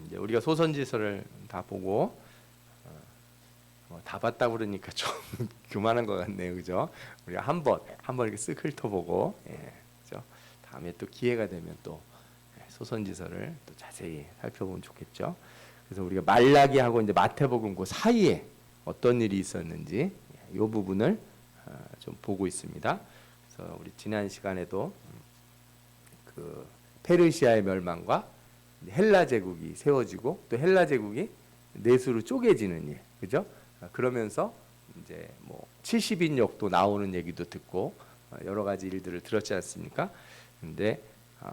이제 우리가 소선지서를 다 보고 다 봤다 그러니까 좀 교만한 것 같네요, 그죠? 우리가 한번 이렇게 쓱 훑어보고, 그죠? 다음에 또 기회가 되면 또 소선지서를 또 자세히 살펴보면 좋겠죠. 그래서 우리가 말라기하고 이제 마태복음 그 사이에 어떤 일이 있었는지 이 부분을 좀 보고 있습니다. 그래서 우리 지난 시간에도 그 페르시아의 멸망과 헬라 제국이 세워지고 또 헬라 제국이 넷으로 쪼개지는 일, 그죠? 그러면서 이제 뭐 70인역도 나오는 얘기도 듣고 여러 가지 일들을 들었지 않습니까? 근데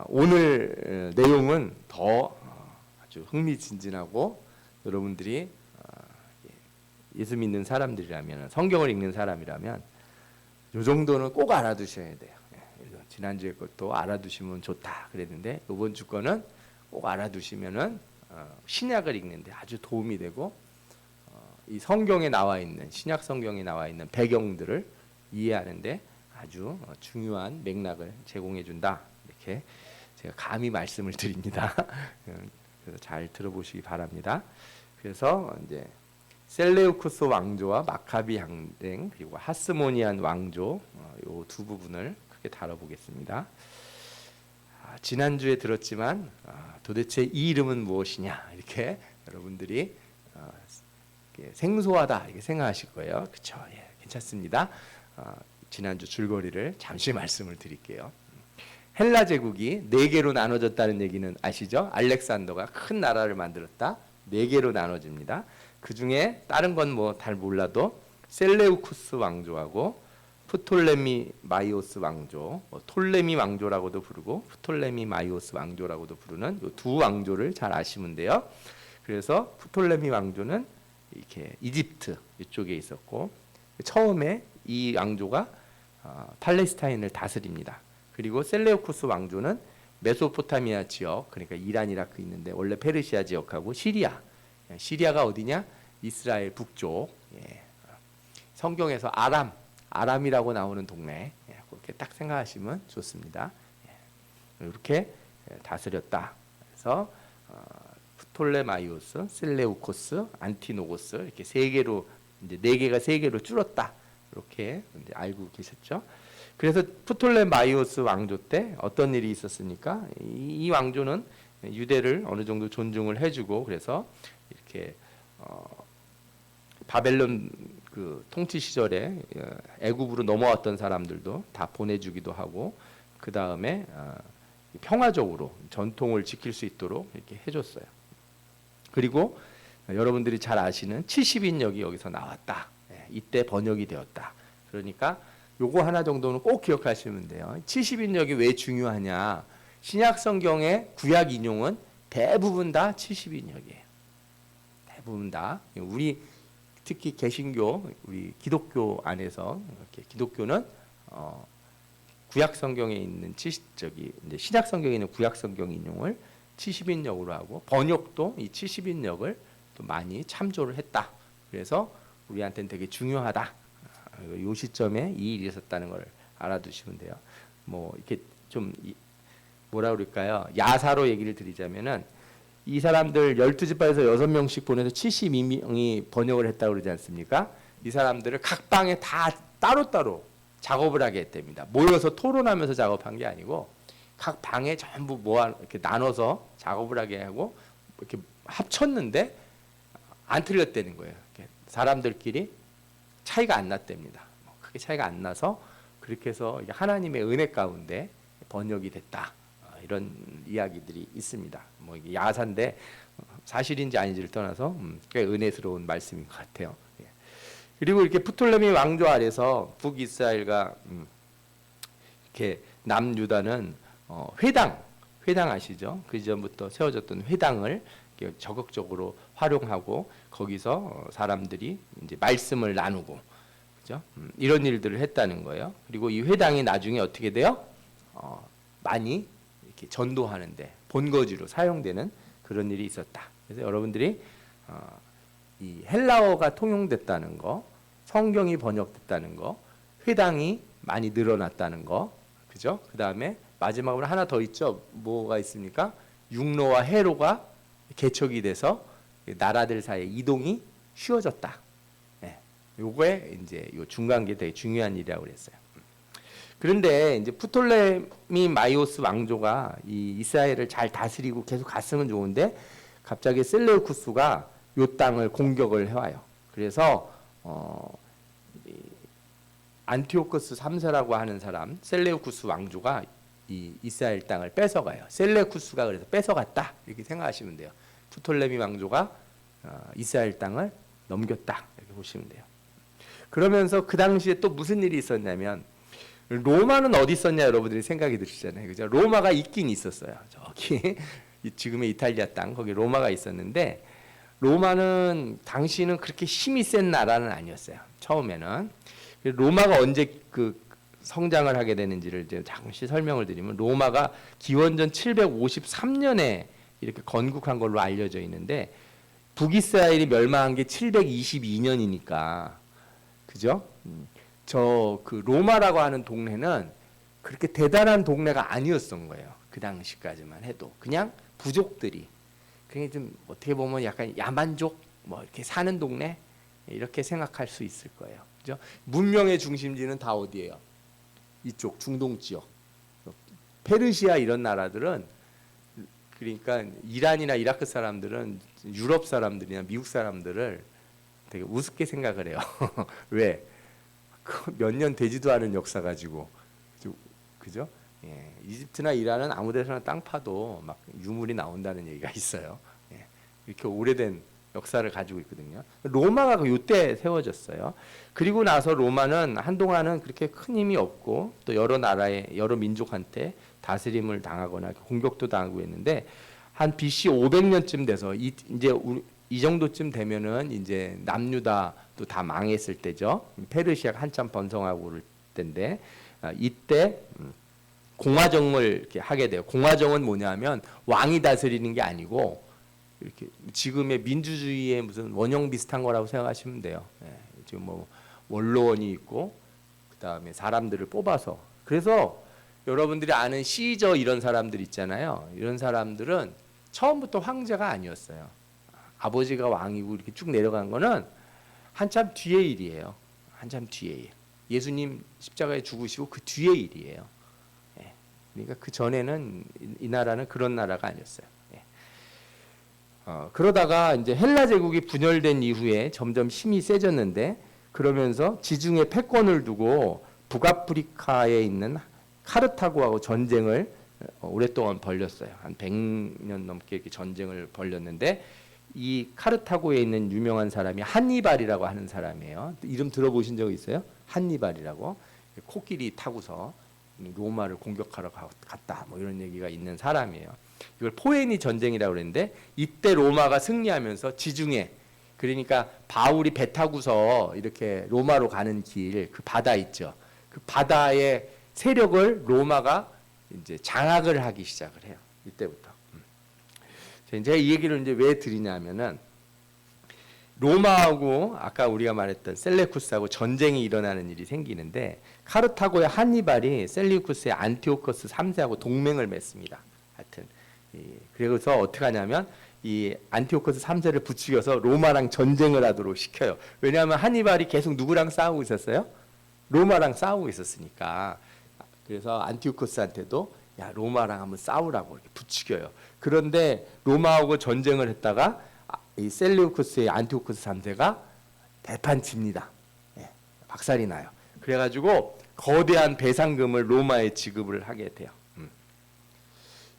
오늘 내용은 더 아주 흥미진진하고 여러분들이 예수 믿는 사람들이라면, 성경을 읽는 사람이라면 이 정도는 꼭 알아두셔야 돼요. 지난주에 것도 알아두시면 좋다 그랬는데 이번 주 거는 꼭 알아두시면은 신약을 읽는데 아주 도움이 되고 이 성경에 나와 있는, 신약 성경에 나와 있는 배경들을 이해하는데 아주 중요한 맥락을 제공해 준다, 이렇게 제가 감히 말씀을 드립니다. 그래서 잘 들어보시기 바랍니다. 그래서 이제 셀레우쿠스 왕조와 마카비 항쟁 그리고 하스모니안 왕조, 이 두 부분을 크게 다뤄보겠습니다. 지난주에 들었지만 도대체 이 이름은 무엇이냐, 이렇게 여러분들이 생소하다 이렇게 생각하실 거예요. 그렇죠? 예, 괜찮습니다. 지난주 줄거리를 잠시 말씀을 드릴게요. 헬라 제국이 4개로 나눠졌다는 얘기는 아시죠? 알렉산더가 큰 나라를 만들었다. 4개로 나눠집니다. 그 중에 다른 건 뭐 잘 몰라도 셀레우쿠스 왕조하고 프톨레미 마이오스 왕조, 톨레미 왕조라고도 부르고 프톨레미 마이오스 왕조라고도 부르는 이 두 왕조를 잘 아시면 돼요. 그래서 프톨레미 왕조는 이렇게 이집트 이쪽에 있었고 처음에 이 왕조가 팔레스타인을 다스립니다. 그리고 셀레우쿠스 왕조는 메소포타미아 지역, 그러니까 이란, 이라크 있는데 원래 페르시아 지역하고 시리아가 어디냐? 이스라엘 북쪽. 성경에서 아람이라고 나오는 동네, 그렇게 딱 생각하시면 좋습니다. 이렇게 다스렸다. 그래서 프톨레마이오스, 셀레우코스, 안티노고스 이렇게 3개로, 이제 4개가 3개로 줄었다, 이렇게 이제 알고 계셨죠? 그래서 프톨레마이오스 왕조 때 어떤 일이 있었습니까? 이 왕조는 유대를 어느 정도 존중을 해주고, 그래서 이렇게 바벨론 그 통치 시절에 애굽으로 넘어왔던 사람들도 다 보내주기도 하고, 그 다음에 평화적으로 전통을 지킬 수 있도록 이렇게 해줬어요. 그리고 여러분들이 잘 아시는 70인역이 여기서 나왔다. 이때 번역이 되었다. 그러니까 요거 하나 정도는 꼭 기억하시면 돼요. 70인역이 왜 중요하냐? 신약 성경의 구약 인용은 대부분 다 70인역이에요. 대부분 다. 우리 특히 개신교, 우리 기독교 안에서 이렇게 기독교는 구약 성경에 있는 이제 신약 성경에 있는 구약 성경 인용을 70인역으로 하고 번역도 이 70인역을 또 많이 참조를 했다. 그래서 우리한테는 되게 중요하다. 이 시점에 이 일이 있었다는 걸 알아두시면 돼요. 뭐 이렇게 좀 뭐라 그럴까요? 야사로 얘기를 드리자면은 이 사람들 12지파에서 6명씩 보내서 72명이 번역을 했다고 그러지 않습니까? 이 사람들을 각 방에 다 따로따로 작업을 하게 했답니다. 모여서 토론하면서 작업한 게 아니고 각 방에 전부 이렇게 나눠서 작업을 하게 하고 이렇게 합쳤는데 안 틀렸다는 거예요. 사람들끼리 차이가 안 났답니다. 크게 차이가 안 나서 그렇게 해서 하나님의 은혜 가운데 번역이 됐다. 이런 이야기들이 있습니다. 뭐 이게 야사인데 사실인지 아닌지를 떠나서 꽤 은혜스러운 말씀인 것 같아요. 그리고 이렇게 프톨레미 왕조 아래서 북이스라엘과 이렇게 남유다는 회당 아시죠? 그 이전부터 세워졌던 회당을 적극적으로 활용하고 거기서 사람들이 이제 말씀을 나누고, 그죠? 이런 일들을 했다는 거예요. 그리고 이 회당이 나중에 어떻게 돼요? 많이 이렇게 전도하는데 본거지로 사용되는 그런 일이 있었다. 그래서 여러분들이 이 헬라어가 통용됐다는 거, 성경이 번역됐다는 거, 회당이 많이 늘어났다는 거, 그죠? 그 다음에 마지막으로 하나 더 있죠. 뭐가 있습니까? 육로와 해로가 개척이 돼서 나라들 사이 이동이 쉬워졌다. 예. 요거에 이제 요 중간계 되게 중요한 일이라고 그랬어요. 그런데 이제 프톨레미 마이오스 왕조가 이 이스라엘을 잘 다스리고 계속 갔으면 좋은데 갑자기 셀레우쿠스가 요 땅을 공격을 해와요. 그래서 이 안티오코스 3세라고 하는 사람 셀레우쿠스 왕조가 이 이스라엘 땅을 뺏어가요. 셀레우쿠스가 그래서 뺏어갔다 이렇게 생각하시면 돼요. 프톨레미 왕조가 이스라엘 땅을 넘겼다 이렇게 보시면 돼요. 그러면서 그 당시에 또 무슨 일이 있었냐면 로마는 어디 있었냐 여러분들이 생각이 드시잖아요. 그죠? 로마가 있긴 있었어요. 저기 지금의 이탈리아 땅 거기 로마가 있었는데 로마는 당시는 그렇게 힘이 센 나라는 아니었어요. 처음에는. 로마가 언제 그 성장을 하게 되는지를 이제 잠시 설명을 드리면 로마가 기원전 753년에 이렇게 건국한 걸로 알려져 있는데 북이스라엘이 멸망한 게 722년이니까 그죠? 저 그 로마라고 하는 동네는 그렇게 대단한 동네가 아니었던 거예요. 그 당시까지만 해도 그냥 부족들이 그게 좀 어떻게 보면 약간 야만족 뭐 이렇게 사는 동네 이렇게 생각할 수 있을 거예요. 그죠? 문명의 중심지는 다 어디예요? 이쪽 중동 지역. 페르시아 이런 나라들은 그러니까 이란이나 이라크 사람들은 유럽 사람들이나 미국 사람들을 되게 우습게 생각을 해요. 왜? 몇 년 되지도 않은 역사 가지고 그죠? 예, 이집트나 이란은 아무 데서나 땅 파도 막 유물이 나온다는 얘기가 있어요. 예, 이렇게 오래된 역사를 가지고 있거든요. 로마가 요때 세워졌어요. 그리고 나서 로마는 한동안은 그렇게 큰 힘이 없고 또 여러 나라의 여러 민족한테 다스림을 당하거나 공격도 당하고 있는데 한 BC 500년쯤 돼서 이제 이 정도쯤 되면은 이제 남유다도 다 망했을 때죠. 페르시아가 한참 번성하고 그럴 때인데 이때 공화정을 이렇게 하게 돼요. 공화정은 뭐냐면 왕이 다스리는 게 아니고 이렇게 지금의 민주주의의 무슨 원형 비슷한 거라고 생각하시면 돼요. 예, 지금 뭐 원로원이 있고 그 다음에 사람들을 뽑아서 그래서 여러분들이 아는 시저 이런 사람들 있잖아요. 이런 사람들은 처음부터 황제가 아니었어요. 아버지가 왕이고 이렇게 쭉 내려간 거는 한참 뒤의 일이에요. 한참 뒤에 예수님 십자가에 죽으시고 그 뒤의 일이에요. 예. 그러니까 그 전에는 이 나라는 그런 나라가 아니었어요. 예. 그러다가 이제 헬라 제국이 분열된 이후에 점점 힘이 세졌는데 그러면서 지중해 패권을 두고 북아프리카에 있는 카르타고하고 전쟁을 오랫동안 벌였어요. 한 100년 넘게 이렇게 전쟁을 벌였는데 이 카르타고에 있는 유명한 사람이 한니발이라고 하는 사람이에요. 이름 들어보신 적 있어요? 한니발이라고 코끼리 타고서 로마를 공격하러 갔다 뭐 이런 얘기가 있는 사람이에요. 이걸 포에니 전쟁이라고 그랬는데 이때 로마가 승리하면서 지중해 그러니까 바울이 배 타고서 이렇게 로마로 가는 길 그 바다 있죠. 그 바다의 세력을 로마가 이제 장악을 하기 시작을 해요. 이때부터. 제가 이 얘기를 이제 왜 드리냐면은 로마하고 아까 우리가 말했던 셀레쿠스하고 전쟁이 일어나는 일이 생기는데 카르타고의 한니발이 셀레쿠스의 안티오코스 3세하고 동맹을 맺습니다. 하여튼 그래서 어떻게 하냐면 이 안티오코스 3세를 부추겨서 로마랑 전쟁을 하도록 시켜요. 왜냐하면 한니발이 계속 누구랑 싸우고 있었어요? 로마랑 싸우고 있었으니까. 그래서 안티오코스한테도 야 로마랑 한번 싸우라고 이렇게 부추겨요. 그런데 로마하고 전쟁을 했다가 이 셀레우쿠스의 안티오코스 3세가 대판칩니다. 예, 박살이 나요. 그래가지고 거대한 배상금을 로마에 지급을 하게 돼요.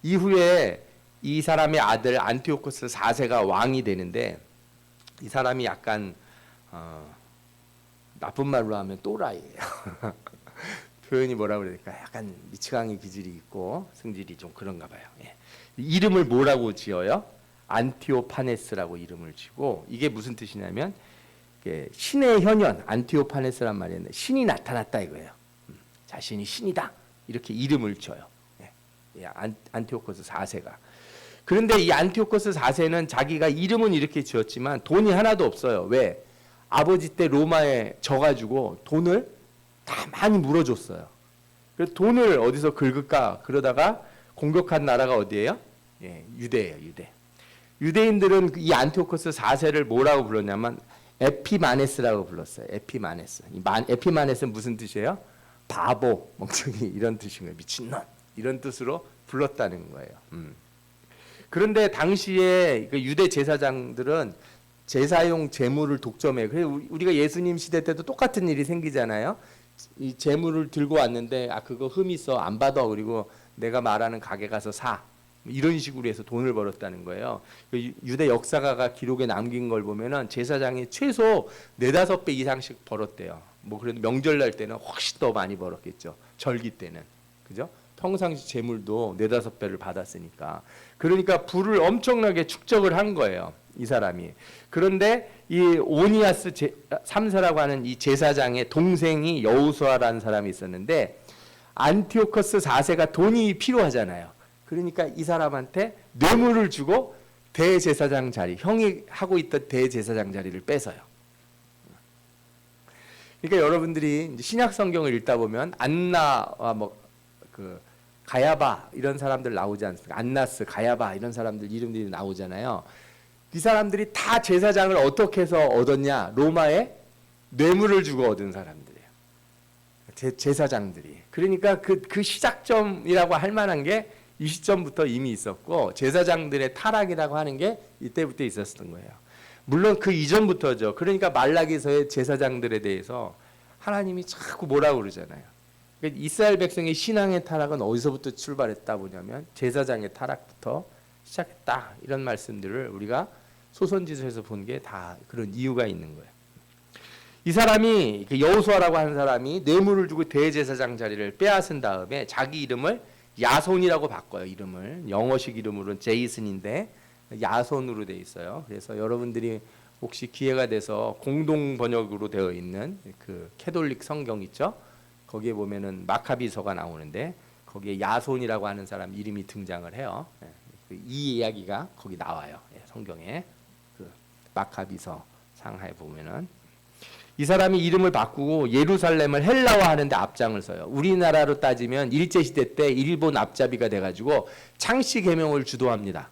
이후에 이 사람의 아들 안티오코스 4세가 왕이 되는데 이 사람이 약간 나쁜 말로 하면 또라이예요. 표현이 뭐라 그럴까? 약간 미치광이 기질이 있고 성질이 좀 그런가 봐요. 예. 이름을 뭐라고 지어요? 안티오파네스라고 이름을 지고 이게 무슨 뜻이냐면 신의 현현 안티오파네스란 말이었는데 신이 나타났다 이거예요. 자신이 신이다 이렇게 이름을 줘요. 예. 안티오코스 4세가. 그런데 이 안티오코스 4세는 자기가 이름은 이렇게 지었지만 돈이 하나도 없어요. 왜? 아버지 때 로마에 져가지고 돈을 다 많이 물어줬어요. 그래서 돈을 어디서 긁을까 그러다가 공격한 나라가 어디예요? 예, 유대예요, 유대. 유대인들은 이 안티오코스 4세를 뭐라고 불렀냐면 에피마네스라고 불렀어요. 에피마네스. 에피마네스는 무슨 뜻이에요? 바보, 멍청이 이런 뜻인 거예요. 미친놈 이런 뜻으로 불렀다는 거예요. 그런데 당시에 그 유대 제사장들은 제사용 제물을 독점해요. 그래서 우리가 예수님 시대 때도 똑같은 일이 생기잖아요. 이 제물을 들고 왔는데 그거 흠 있어 안 받아. 그리고 내가 말하는 가게 가서 사. 이런 식으로 해서 돈을 벌었다는 거예요. 유대 역사가가 기록에 남긴 걸 보면은 제사장이 최소 4-5배 이상씩 벌었대요. 뭐 그래도 명절날 때는 훨씬 더 많이 벌었겠죠. 절기 때는. 그죠? 평상시 제물도 4-5배를 받았으니까. 그러니까 부를 엄청나게 축적을 한 거예요. 이 사람이. 그런데 이 오니아스 3세라고 하는 이 제사장의 동생이 여호수아라는 사람이 있었는데 안티오코스 4세가 돈이 필요하잖아요. 그러니까 이 사람한테 뇌물을 주고 대제사장 자리, 형이 하고 있던 대제사장 자리를 뺏어요. 그러니까 여러분들이 신약 성경을 읽다 보면 안나와 가야바 이런 사람들 나오지 않습니까? 안나스, 가야바 이런 사람들 이름들이 나오잖아요. 이 사람들이 다 제사장을 어떻게 해서 얻었냐? 로마에 뇌물을 주고 얻은 사람들이에요. 제사장들이. 그러니까 그 시작점이라고 할 만한 게 이 시점부터 이미 있었고 제사장들의 타락이라고 하는 게 이때부터 있었던 거예요. 물론 그 이전부터죠. 그러니까 말라기서의 제사장들에 대해서 하나님이 자꾸 뭐라고 그러잖아요. 그러니까 이스라엘 백성의 신앙의 타락은 어디서부터 출발했다 보냐면 제사장의 타락부터 시작했다. 이런 말씀들을 우리가 소선지서에서 본 게 다 그런 이유가 있는 거예요. 이 사람이 여호수아라고 하는 사람이 뇌물을 주고 대제사장 자리를 빼앗은 다음에 자기 이름을 야손이라고 바꿔요. 이름을 영어식 이름으로는 제이슨인데 야손으로 돼 있어요. 그래서 여러분들이 혹시 기회가 돼서 공동 번역으로 되어 있는 그 캐톨릭 성경 있죠? 거기에 보면은 마카비서가 나오는데 거기에 야손이라고 하는 사람 이름이 등장을 해요. 이 이야기가 거기 나와요. 성경에 그 마카비서 상하에 보면은 이 사람이 이름을 바꾸고 예루살렘을 헬라화하는데 앞장을 서요. 우리나라로 따지면 일제시대 때 일본 앞잡이가 돼가지고 창씨 개명을 주도합니다.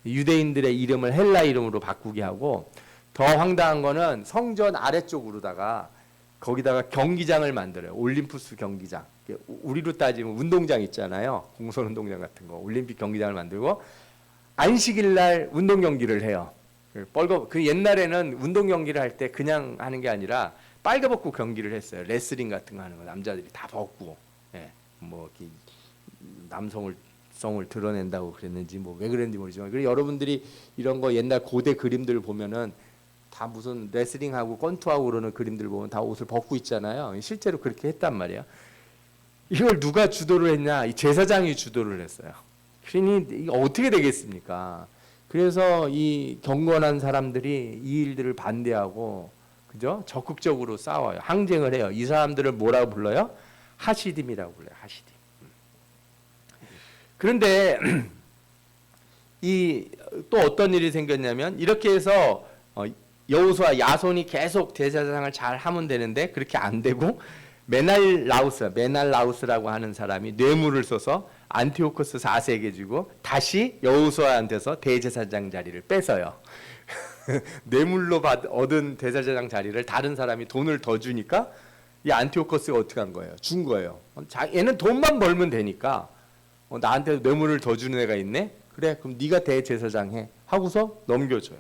유대인들의 이름을 헬라 이름으로 바꾸게 하고 더 황당한 거는 성전 아래쪽으로다가 거기다가 경기장을 만들어요. 올림푸스 경기장. 우리로 따지면 운동장 있잖아요. 공설운동장 같은 거. 올림픽 경기장을 만들고 안식일 날 운동 경기를 해요. 그 옛날에는 운동 경기를 할 때 그냥 하는 게 아니라 빨개벗고 경기를 했어요. 레슬링 같은 거 하는 거 남자들이 다 벗고, 뭐 이렇게 남성성을 드러낸다고 그랬는지 뭐 왜 그랬는지 모르지만, 그리고 여러분들이 이런 거 옛날 고대 그림들 보면은 다 무슨 레슬링하고 권투하고 그러는 그림들 보면 다 옷을 벗고 있잖아요. 실제로 그렇게 했단 말이에요. 이걸 누가 주도를 했냐? 이 제사장이 주도를 했어요. 그러니 이게 어떻게 되겠습니까? 그래서 이 경건한 사람들이 이 일들을 반대하고, 그죠? 적극적으로 싸워요. 항쟁을 해요. 이 사람들을 뭐라고 불러요? 하시딤이라고 불러요. 하시딤. 그런데 이 또 어떤 일이 생겼냐면 이렇게 해서 여호수아 야손이 계속 대제사장을 잘 하면 되는데 그렇게 안 되고 메날라우스라고 하는 사람이 뇌물을 써서 안티오코스 4세에게 주고 다시 여호수아한테서 대제사장 자리를 뺏어요. 뇌물로 얻은 대제사장 자리를 다른 사람이 돈을 더 주니까 이 안티오코스가 어떻게 한 거예요? 준 거예요. 얘는 돈만 벌면 되니까 나한테 뇌물을 더 주는 애가 있네? 그래, 그럼 네가 대제사장 해 하고서 넘겨줘요.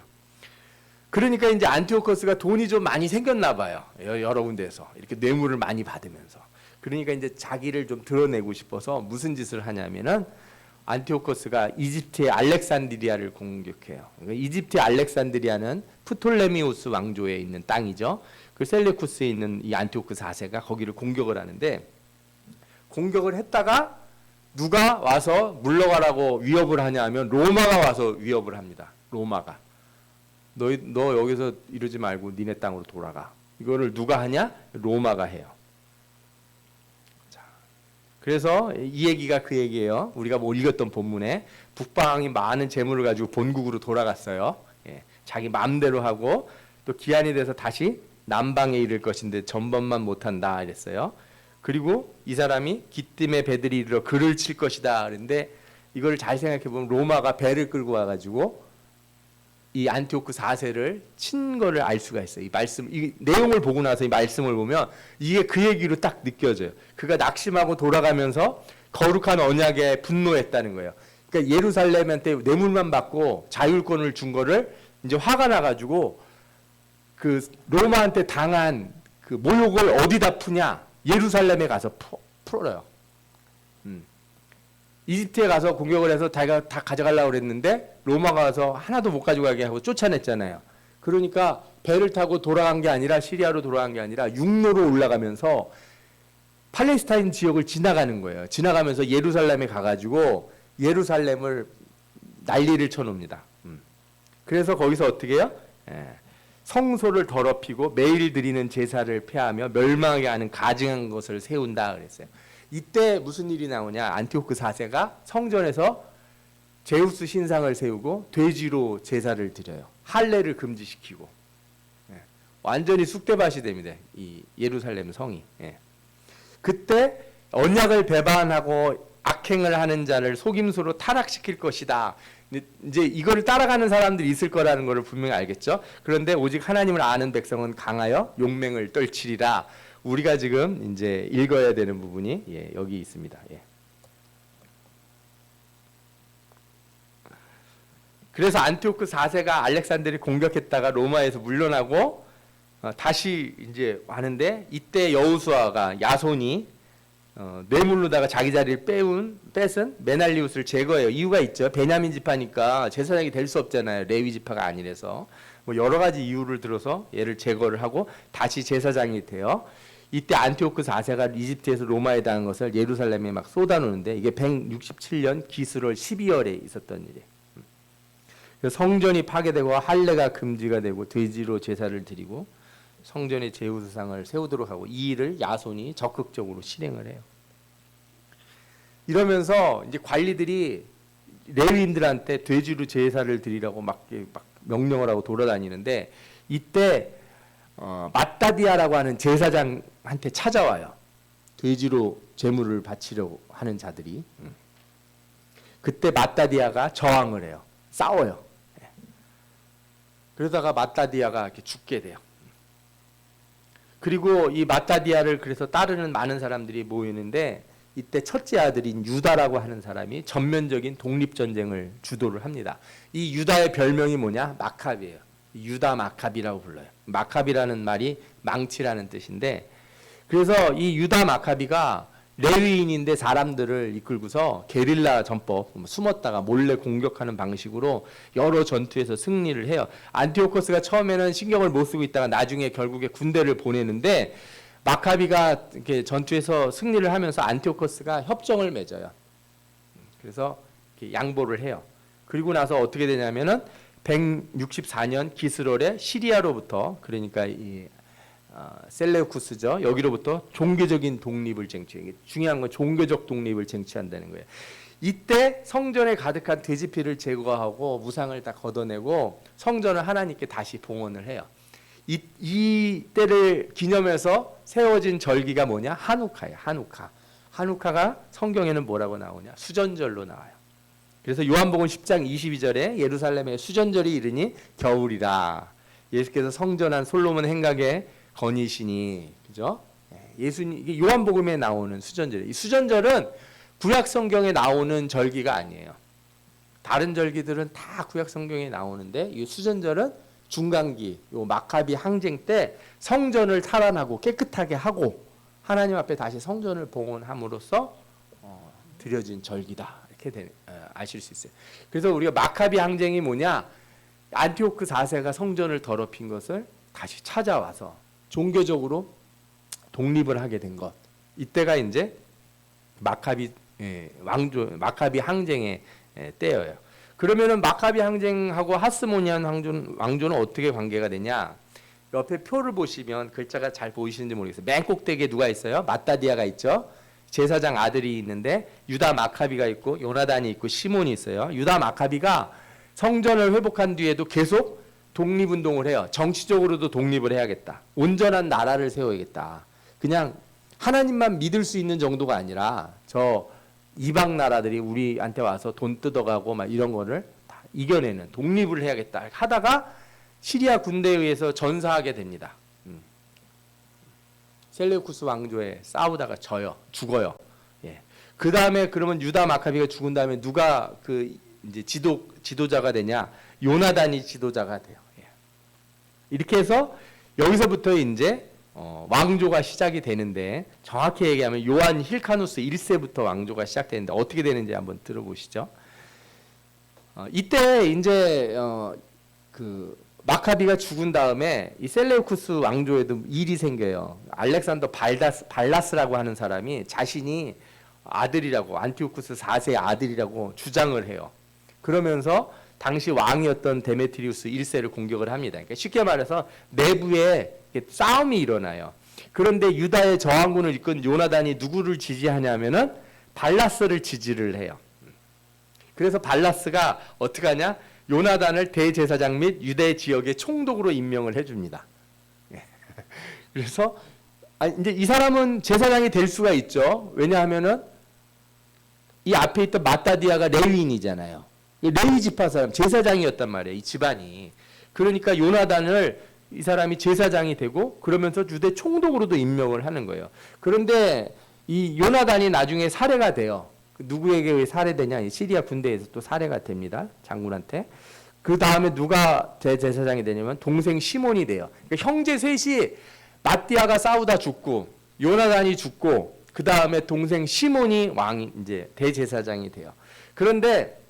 그러니까 이제 안티오코스가 돈이 좀 많이 생겼나 봐요. 여러 군데에서 이렇게 뇌물을 많이 받으면서. 그러니까 이제 자기를 좀 드러내고 싶어서 무슨 짓을 하냐면은 안티오코스가 이집트의 알렉산드리아를 공격해요. 이집트의 알렉산드리아는 프톨레미우스 왕조에 있는 땅이죠. 그 셀레쿠스에 있는 이 안티오코스 4세가 거기를 공격을 하는데, 공격을 했다가 누가 와서 물러가라고 위협을 하냐 하면 로마가 와서 위협을 합니다. 로마가. 너 여기서 이러지 말고 니네 땅으로 돌아가. 이거를 누가 하냐? 로마가 해요. 자, 그래서 이 얘기가 그 얘기예요. 우리가 뭐 읽었던 본문에 북방이 많은 재물을 가지고 본국으로 돌아갔어요. 자기 마음대로 하고 또 기한이 돼서 다시 남방에 이를 것인데 전번만 못한다 이랬어요. 그리고 이 사람이 기띔의 배들이 이르러 그를 칠 것이다 그랬는데, 이걸 잘 생각해 보면 로마가 배를 끌고 와가지고 이 안티오크 4세를 친 거를 알 수가 있어요. 이 말씀, 이 내용을 보고 나서 이 말씀을 보면 이게 그 얘기로 딱 느껴져요. 그가 낙심하고 돌아가면서 거룩한 언약에 분노했다는 거예요. 그러니까 예루살렘한테 뇌물만 받고 자율권을 준 거를 이제 화가 나가지고 그 로마한테 당한 그 모욕을 어디다 푸냐? 예루살렘에 가서 풀어요. 이집트에 가서 공격을 해서 자기가 다 가져가려고 그랬는데 로마가 가서 하나도 못 가져가게 하고 쫓아냈잖아요. 그러니까 배를 타고 돌아간 게 아니라 시리아로 돌아간 게 아니라 육로로 올라가면서 팔레스타인 지역을 지나가는 거예요. 지나가면서 예루살렘에 가가지고 예루살렘을 난리를 쳐놓습니다. 그래서 거기서 어떻게 해요? 성소를 더럽히고 매일 드리는 제사를 폐하며 멸망하게 하는 가증한 것을 세운다 그랬어요. 이때 무슨 일이 나오냐? 안티오크 4세가 성전에서 제우스 신상을 세우고 돼지로 제사를 드려요. 할례를 금지시키고 완전히 쑥대밭이 됩니다. 이 예루살렘 성이. 그때 언약을 배반하고 악행을 하는 자를 속임수로 타락시킬 것이다. 이제 이거를 따라가는 사람들이 있을 거라는 것을 분명히 알겠죠. 그런데 오직 하나님을 아는 백성은 강하여 용맹을 떨치리라. 우리가 지금 이제 읽어야 되는 부분이 여기 있습니다. 그래서 안티오크 4세가 알렉산드를 공격했다가 로마에서 물러나고 다시 이제 하는데 이때 여호수아가 야손이 뇌물로다가 자기 자리를 뺏은 메날리우스를 제거해요. 이유가 있죠. 베냐민 지파니까 제사장이 될 수 없잖아요. 레위 지파가 아니라서 뭐 여러 가지 이유를 들어서 얘를 제거를 하고 다시 제사장이 돼요. 이때 안티오크 4세가 이집트에서 로마에 당한 것을 예루살렘에 막 쏟아놓는데 이게 167년 기스롤 12월에 있었던 일이에요. 그래서 성전이 파괴되고 할례가 금지가 되고 돼지로 제사를 드리고 성전의 제우스상을 세우도록 하고 이 일을 야손이 적극적으로 실행을 해요. 이러면서 이제 관리들이 레위인들한테 돼지로 제사를 드리라고 막 명령을 하고 돌아다니는데 이때 마따디아라고 하는 제사장한테 찾아와요. 돼지로 제물을 바치려고 하는 자들이. 그때 마따디아가 저항을 해요. 싸워요. 그러다가 마따디아가 이렇게 죽게 돼요. 그리고 이 마따디아를 그래서 따르는 많은 사람들이 모이는데 이때 첫째 아들인 유다라고 하는 사람이 전면적인 독립전쟁을 주도를 합니다. 이 유다의 별명이 뭐냐? 마카비예요. 유다 마카비라고 불러요. 마카비라는 말이 망치라는 뜻인데 그래서 이 유다 마카비가 레위인인데 사람들을 이끌고서 게릴라 전법, 숨었다가 몰래 공격하는 방식으로 여러 전투에서 승리를 해요. 안티오코스가 처음에는 신경을 못 쓰고 있다가 나중에 결국에 군대를 보내는데 마카비가 이렇게 전투에서 승리를 하면서 안티오코스가 협정을 맺어요. 그래서 이렇게 양보를 해요. 그리고 나서 어떻게 되냐면은 164년 기스롤에 시리아로부터 그러니까 이 셀레우쿠스죠. 여기로부터 종교적인 독립을 쟁취해요. 중요한 건 종교적 독립을 쟁취한다는 거예요. 이때 성전에 가득한 돼지피를 제거하고 무상을 다 걷어내고 성전을 하나님께 다시 봉헌을 해요. 이 때를 기념해서 세워진 절기가 뭐냐? 한우카예요. 한우카. 한우카가 성경에는 뭐라고 나오냐? 수전절로 나와요. 그래서 요한복음 10장 22절에 예루살렘에 수전절이 이르니 겨울이라. 예수께서 성전한 솔로몬 행각에 건이시니, 그죠? 예수님, 이게 요한복음에 나오는 수전절이에요. 이 수전절은 구약 성경에 나오는 절기가 아니에요. 다른 절기들은 다 구약 성경에 나오는데 이 수전절은 중간기, 요 마카비 항쟁 때 성전을 탈환하고 깨끗하게 하고 하나님 앞에 다시 성전을 봉헌함으로써 드려진 절기다. 이렇게 아실 수 있어요. 그래서 우리가 마카비 항쟁이 뭐냐? 안티오크 4세가 성전을 더럽힌 것을 다시 찾아와서 종교적으로 독립을 하게 된 것. 이때가 이제 마카비 마카비 항쟁의 때예요. 그러면은 마카비 항쟁하고 하스모니안 왕조는 어떻게 관계가 되냐? 옆에 표를 보시면 글자가 잘 보이시는지 모르겠어요. 맨 꼭대기에 누가 있어요? 마따디아가 있죠. 제사장 아들이 있는데 유다 마카비가 있고 요나단이 있고 시몬이 있어요. 유다 마카비가 성전을 회복한 뒤에도 계속 독립운동을 해요. 정치적으로도 독립을 해야겠다. 온전한 나라를 세워야겠다. 그냥 하나님만 믿을 수 있는 정도가 아니라 저 이방 나라들이 우리한테 와서 돈 뜯어가고 막 이런 거를 다 이겨내는 독립을 해야겠다 하다가 시리아 군대에 의해서 전사하게 됩니다. 셀레우쿠스 왕조에 싸우다가 죽어요. 예. 그 다음에 그러면 유다 마카비가 죽은 다음에 누가 그 이제 지도자가 되냐? 요나단이 지도자가 돼요. 예. 이렇게 해서 여기서부터 이제 왕조가 시작이 되는데 정확히 얘기하면 요한 힐카누스 1세부터 왕조가 시작되는데 어떻게 되는지 한번 들어보시죠. 이때 이제 그 마카비가 죽은 다음에 이 셀레우쿠스 왕조에도 일이 생겨요. 알렉산더 발라스라고 하는 사람이 자신이 아들이라고 안티오쿠스 4세의 아들이라고 주장을 해요. 그러면서 당시 왕이었던 데메트리우스 1세를 공격을 합니다. 그러니까 쉽게 말해서 내부에 싸움이 일어나요. 그런데 유다의 저항군을 이끈 요나단이 누구를 지지하냐면은 발라스를 지지를 해요. 그래서 발라스가 어떻게 하냐? 요나단을 대제사장 및 유대 지역의 총독으로 임명을 해줍니다. 그래서 이제 이 사람은 제사장이 될 수가 있죠. 왜냐하면은 이 앞에 있던 마따디아가 레위인이잖아요. 레위 지파 사람 제사장이었단 말이에요. 이 집안이. 그러니까 요나단을 이 사람이 제사장이 되고 그러면서 유대 총독으로도 임명을 하는 거예요. 그런데 이 요나단이 나중에 살해가 돼요. 누구에게 왜 살해되냐? 시리아 군대에서 또 살해가 됩니다. 장군한테. 그 다음에 누가 대제사장이 되냐면 동생 시몬이 돼요. 그러니까 형제 셋이 마띠아가 싸우다 죽고 요나단이 죽고 그 다음에 동생 시몬이 왕이 이제 대제사장이 돼요. 그런데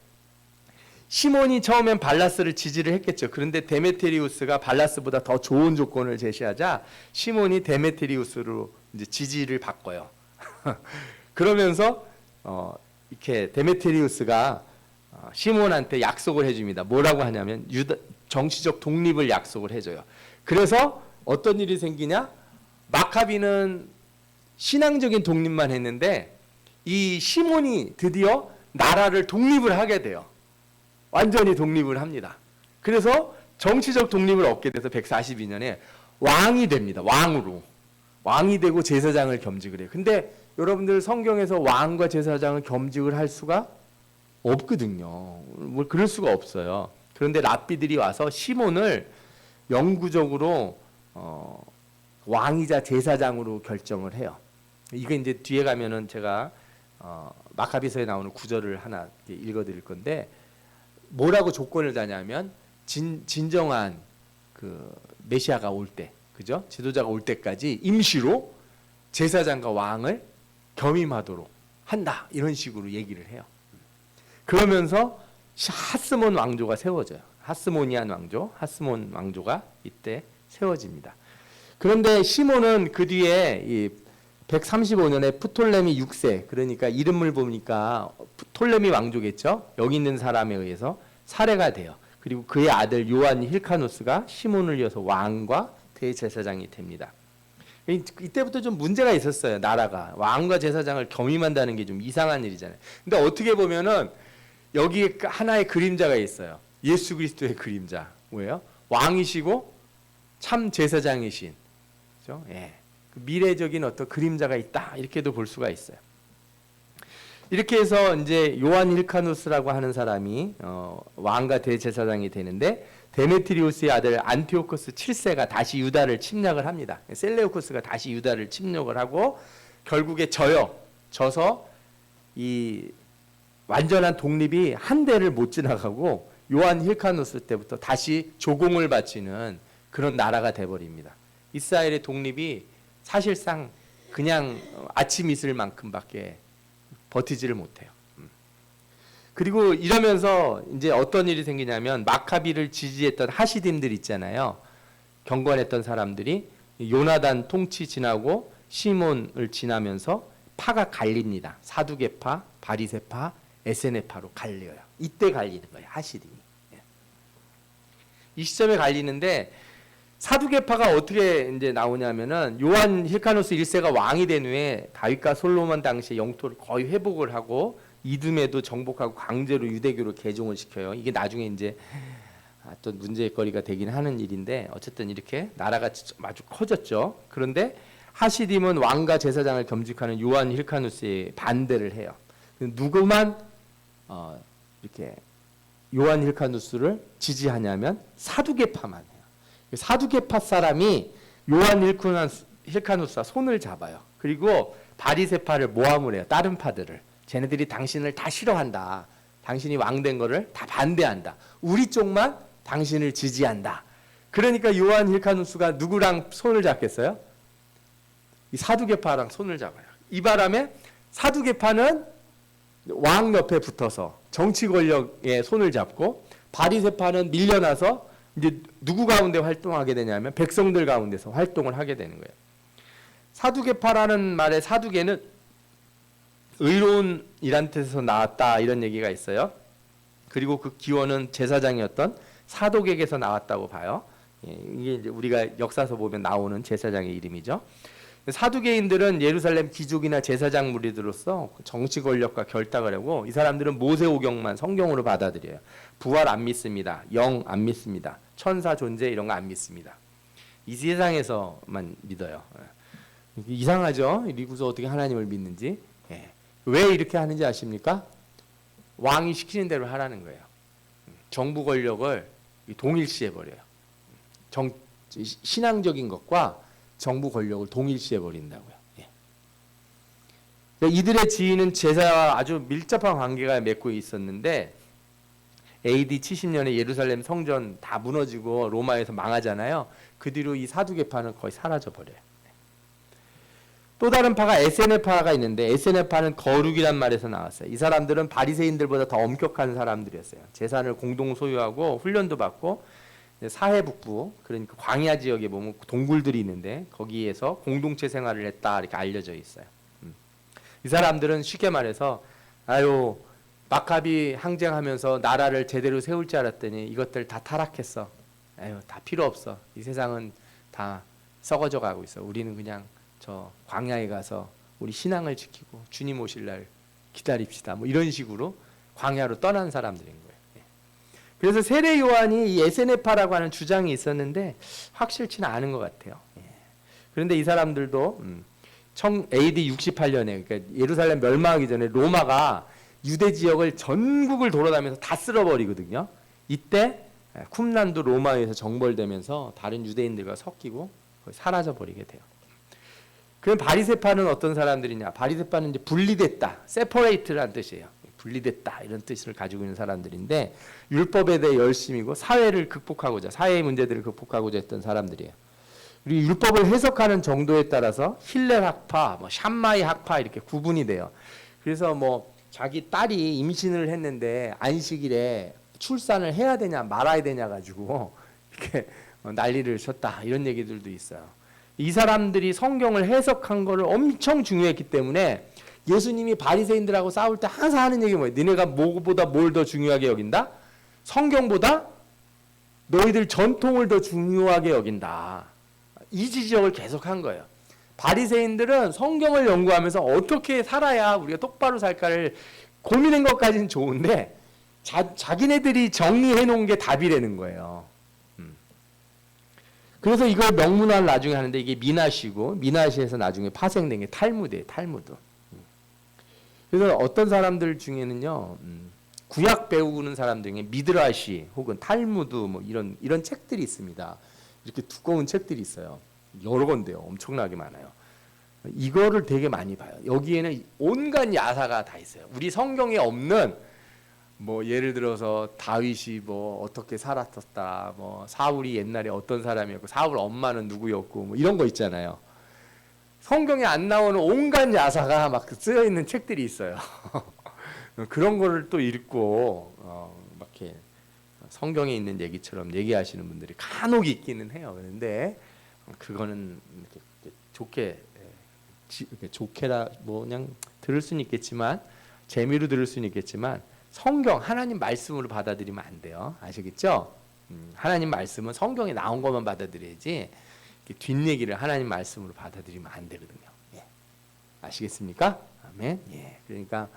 시몬이 처음엔 발라스를 지지를 했겠죠. 그런데 데메트리우스가 발라스보다 더 좋은 조건을 제시하자 시몬이 데메트리우스로 이제 지지를 바꿔요. 그러면서 이렇게 데메트리우스가 시몬한테 약속을 해줍니다. 뭐라고 하냐면 정치적 독립을 약속을 해줘요. 그래서 어떤 일이 생기냐? 마카비는 신앙적인 독립만 했는데 이 시몬이 드디어 나라를 독립을 하게 돼요. 완전히 독립을 합니다. 그래서 정치적 독립을 얻게 돼서 142년에 왕이 됩니다. 왕이 되고 제사장을 겸직을 해요. 근데 여러분들 성경에서 왕과 제사장을 겸직을 할 수가 없거든요. 뭐 그럴 수가 없어요. 그런데 랍비들이 와서 시몬을 영구적으로 왕이자 제사장으로 결정을 해요. 이게 이제 뒤에 가면은 제가 마카비서에 나오는 구절을 하나 읽어드릴 건데 뭐라고 조건을 다냐면 진정한 그 메시아가 올 때, 그죠? 지도자가 올 때까지 임시로 제사장과 왕을 겸임하도록 한다 이런 식으로 얘기를 해요. 그러면서 하스몬 왕조가 세워져요. 하스몬 왕조가 이때 세워집니다. 그런데 시몬은 그 뒤에 이 135년에 프톨레미 6세, 그러니까 이름을 보니까 프톨레미 왕조겠죠. 여기 있는 사람에 의해서 살해가 돼요. 그리고 그의 아들 요한 힐카누스가 시몬을 이어서 왕과 대제사장이 됩니다. 이때부터 좀 문제가 있었어요. 나라가 왕과 제사장을 겸임한다는 게 좀 이상한 일이잖아요. 근데 어떻게 보면은 여기 하나의 그림자가 있어요. 예수 그리스도의 그림자. 뭐예요? 왕이시고 참 제사장이신, 그렇죠? 예. 미래적인 어떤 그림자가 있다 이렇게도 볼 수가 있어요. 이렇게 해서 이제 요한 힐카누스라고 하는 사람이 왕과 대제사장이 되는데 데메트리우스의 아들 안티오코스 7세가 다시 유다를 침략을 합니다. 셀레우코스가 다시 유다를 침략을 하고 결국에 져서 이 완전한 독립이 한 대를 못 지나가고 요한 힐카누스 때부터 다시 조공을 바치는 그런 나라가 돼버립니다. 이스라엘의 독립이 사실상 그냥 아침 이슬만큼밖에 버티지를 못해요. 그리고 이러면서 이제 어떤 일이 생기냐면 마카비를 지지했던 하시딤들 있잖아요. 경건했던 사람들이 요나단 통치 지나고 시몬을 지나면서 파가 갈립니다. 사두개파, 바리새파, 에세네파로 갈려요. 이때 갈리는 거예요. 하시딤이. 이 시점에 갈리는데 사두개파가 어떻게 이제 나오냐면은 요한 힐카누스 1세가 왕이 된 후에 다윗과 솔로몬 당시에 영토를 거의 회복을 하고 이듬해도 정복하고 강제로 유대교로 개종을 시켜요. 이게 나중에 이제 또 문제거리가 되긴 하는 일인데 어쨌든 이렇게 나라가 아주 커졌죠. 그런데 하시딤은 왕과 제사장을 겸직하는 요한 힐카누스에 반대를 해요. 누구만 이렇게 요한 힐카누스를 지지하냐면 사두개파만 해요. 사두개파 사람이 요한 힐카누스와 손을 잡아요. 그리고 바리새파를 모함을 해요. 다른 파들을. 쟤네들이 당신을 다 싫어한다. 당신이 왕된 거를 다 반대한다. 우리 쪽만 당신을 지지한다. 그러니까 요한 힐카누스가 누구랑 손을 잡겠어요? 이 사두개파랑 손을 잡아요. 이 바람에 사두개파는 왕 옆에 붙어서 정치 권력에 손을 잡고 바리새파는 밀려나서 이제 누구 가운데 활동하게 되냐면 백성들 가운데서 활동을 하게 되는 거예요. 사두개파라는 말의 사두개는 의로운이란 뜻에서 나왔다 이런 얘기가 있어요. 그리고 그 기원은 제사장이었던 사독에게서 나왔다고 봐요. 이게 이제 우리가 역사서 보면 나오는 제사장의 이름이죠. 사두개인들은 예루살렘 귀족이나 제사장 무리들로서 정치 권력과 결탁을 하고 이 사람들은 모세오경만 성경으로 받아들여요. 부활 안 믿습니다. 영 안 믿습니다. 천사 존재 이런 거 안 믿습니다. 이 세상에서만 믿어요. 이상하죠? 이리고서 어떻게 하나님을 믿는지. 왜 이렇게 하는지 아십니까? 왕이 시키는 대로 하라는 거예요. 정부 권력을 동일시해버려요. 신앙적인 것과 정부 권력을 동일시해 버린다고요. 이들의 지위는 제사와 아주 밀접한 관계가 맺고 있었는데 AD 70년에 예루살렘 성전 다 무너지고 로마에서 망하잖아요. 그 뒤로 이 사두개파는 거의 사라져 버려요. 또 다른 파가 에세네파가 있는데 에세네파는 거룩이란 말에서 나왔어요. 이 사람들은 바리새인들보다 더 엄격한 사람들이었어요. 재산을 공동 소유하고 훈련도 받고 사해 북부 그러니까 광야 지역에 보면 동굴들이 있는데 거기에서 공동체 생활을 했다 이렇게 알려져 있어요. 이 사람들은 쉽게 말해서 아유 마카비 항쟁하면서 나라를 제대로 세울 줄 알았더니 이것들 다 타락했어. 아유 다 필요 없어. 이 세상은 다 썩어져 가고 있어. 우리는 그냥 저 광야에 가서 우리 신앙을 지키고 주님 오실 날 기다립시다. 뭐 이런 식으로 광야로 떠난 사람들인 거예요. 그래서 세례 요한이 이 에세네파라고 하는 주장이 있었는데 확실치는 않은 것 같아요. 그런데 이 사람들도 AD 68년에 그러니까 예루살렘 멸망하기 전에 로마가 유대 지역을 전국을 돌아다니면서 다 쓸어버리거든요. 이때 쿰란도 로마에서 정벌되면서 다른 유대인들과 섞이고 거의 사라져버리게 돼요. 그럼 바리새파는 어떤 사람들이냐? 바리새파는 이제 분리됐다, 세퍼레이트라는 뜻이에요. 분리됐다 이런 뜻을 가지고 있는 사람들인데 율법에 대해 열심이고 사회를 극복하고자 사회의 문제들을 극복하고자 했던 사람들이에요. 그리고 율법을 해석하는 정도에 따라서 힐렐 학파, 뭐 샴마이 학파 이렇게 구분이 돼요. 그래서 뭐 자기 딸이 임신을 했는데 안식일에 출산을 해야 되냐 말아야 되냐 가지고 이렇게 난리를 쳤다 이런 얘기들도 있어요. 이 사람들이 성경을 해석한 거를 엄청 중요했기 때문에 예수님이 바리새인들하고 싸울 때 항상 하는 얘기가 뭐예요? 너네가 뭐보다 뭘 더 중요하게 여긴다? 성경보다 너희들 전통을 더 중요하게 여긴다. 이 지적을 계속한 거예요. 바리새인들은 성경을 연구하면서 어떻게 살아야 우리가 똑바로 살까를 고민한 것까지는 좋은데 자기네들이 정리해 놓은 게 답이라는 거예요. 그래서 이걸 명문화를 나중에 하는데 이게 미나시고 미나시에서 나중에 파생된 게 탈무드예요. 탈무드. 그래서 어떤 사람들 중에는요, 구약 배우는 사람들 중에 미드라시 혹은 탈무드 뭐 이런 책들이 있습니다. 이렇게 두꺼운 책들이 있어요. 여러 건데요, 엄청나게 많아요. 이거를 되게 많이 봐요. 여기에는 온갖 야사가 다 있어요. 우리 성경에 없는 뭐 예를 들어서 다윗이 뭐 어떻게 살았었다, 뭐 사울이 옛날에 어떤 사람이었고 사울 엄마는 누구였고 뭐 이런 거 있잖아요. 성경에 안 나오는 온갖 야사가 막 쓰여 있는 책들이 있어요. 그런 거를 또 읽고 막 이렇게 성경에 있는 얘기처럼 얘기하시는 분들이 간혹 있기는 해요. 그런데 그거는 이렇게 좋게라 뭐 그냥 들을 수는 있겠지만 재미로 들을 수는 있겠지만 성경 하나님 말씀으로 받아들이면 안 돼요. 아시겠죠? 하나님 말씀은 성경에 나온 것만 받아들여야지 뒷얘기를 하나님 말씀으로 받아들이면 안 되거든요. 예. 아시겠습니까? 아멘. 예. 그러니까